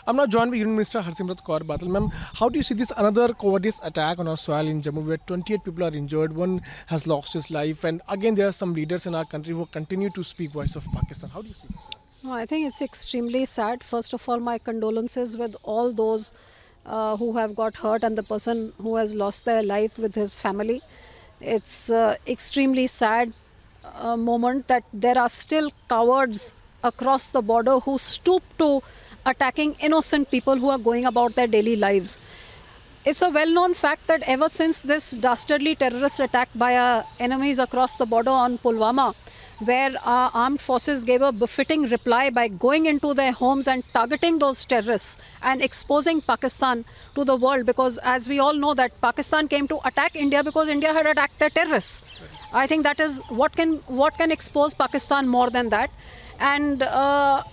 I'm now joined by Union Minister Harsimrat Kaur Badal. Ma'am, how do you see this another cowardice attack on our soil in Jammu where 28 people are injured, one has lost his life, and again there are some leaders in our country who continue to speak voice of Pakistan. How do you see this? No, I think it's extremely sad. First of all, my condolences with all those who have got hurt and the person who has lost their life with his family. It's extremely sad moment that there are still cowards across the border who stoop to attacking innocent people who are going about their daily lives. It's a well-known fact that ever since this dastardly terrorist attack by our enemies across the border on Pulwama, where our armed forces gave a befitting reply by going into their homes and targeting those terrorists and exposing Pakistan to the world, because as we all know that Pakistan came to attack India because India had attacked their terrorists. I think that is what can expose Pakistan more than that. And our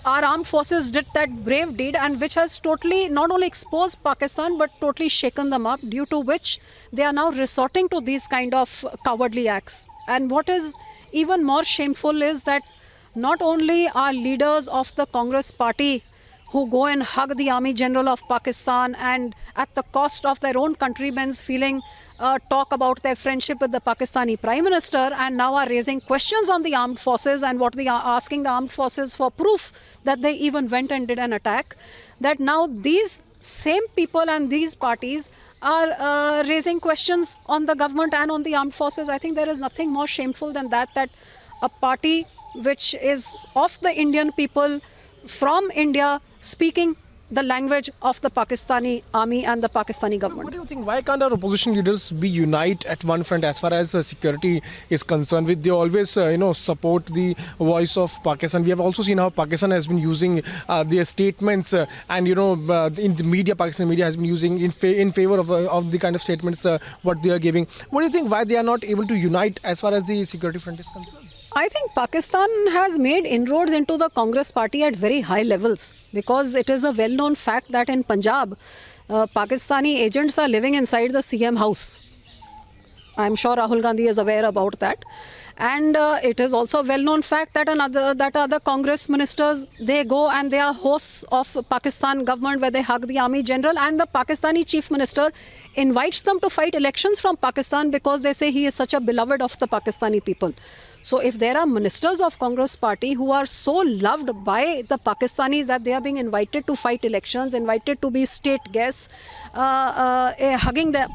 armed forces did that brave deed, and which has totally not only exposed Pakistan but totally shaken them up, due to which they are now resorting to these kind of cowardly acts. And what is even more shameful is that not only are leaders of the Congress party who go and hug the Army General of Pakistan and at the cost of their own countrymen's feeling talk about their friendship with the Pakistani Prime Minister, and now are raising questions on the armed forces and what they are asking the armed forces for proof that they even went and did an attack, that now these same people and these parties are raising questions on the government and on the armed forces. I think there is nothing more shameful than that a party which is of the Indian people, from India, speaking the language of the Pakistani army and the Pakistani government. What do you think? Why can't our opposition leaders be unite at one front as far as security is concerned? They always, support the voice of Pakistan. We have also seen how Pakistan has been using their statements, and in the media, Pakistan media has been using in favor of the kind of statements what they are giving. What do you think? Why they are not able to unite as far as the security front is concerned? I think Pakistan has made inroads into the Congress party at very high levels, because it is a well-known fact that in Punjab, Pakistani agents are living inside the CM house. I'm sure Rahul Gandhi is aware about that. And it is also a well-known fact that other Congress ministers, they go and they are hosts of Pakistan government, where they hug the Army General, and the Pakistani Chief Minister invites them to fight elections from Pakistan because they say he is such a beloved of the Pakistani people. So if there are ministers of Congress party who are so loved by the Pakistanis that they are being invited to fight elections, invited to be state guests, hugging the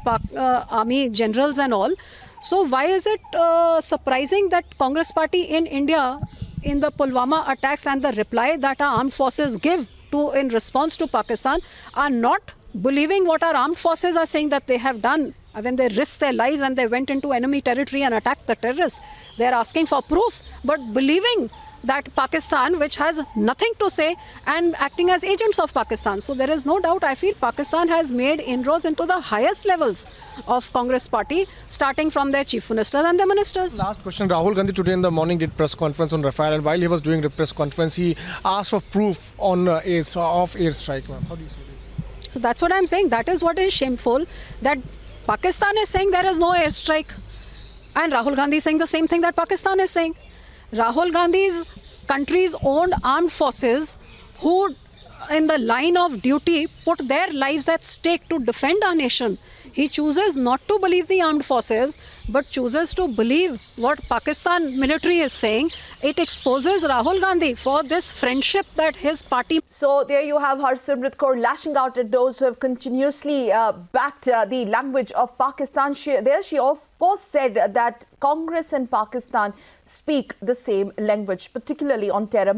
army generals and all, so why is it surprising that Congress party in India, in the Pulwama attacks and the reply that our armed forces give in response to Pakistan, are not believing what our armed forces are saying that they have done when they risked their lives and they went into enemy territory and attacked the terrorists? They are asking for proof, but believing that Pakistan, which has nothing to say, and acting as agents of Pakistan. So there is no doubt, I feel Pakistan has made inroads into the highest levels of Congress party, starting from their chief ministers and their ministers. Last question. Rahul Gandhi today in the morning did press conference on Rafale, and while he was doing the press conference, he asked for proof on airstrike. How do you see this? So that's what I'm saying. That is what is shameful, that Pakistan is saying there is no airstrike, and Rahul Gandhi is saying the same thing that Pakistan is saying. Rahul Gandhi's country's own armed forces, who in the line of duty put their lives at stake to defend our nation, he chooses not to believe the armed forces but chooses to believe what Pakistan military is saying. It exposes Rahul Gandhi for this friendship that his party... So there you have Harsimrat Kaur lashing out at those who have continuously backed the language of Pakistan. She of course said that Congress and Pakistan speak the same language, particularly on terror.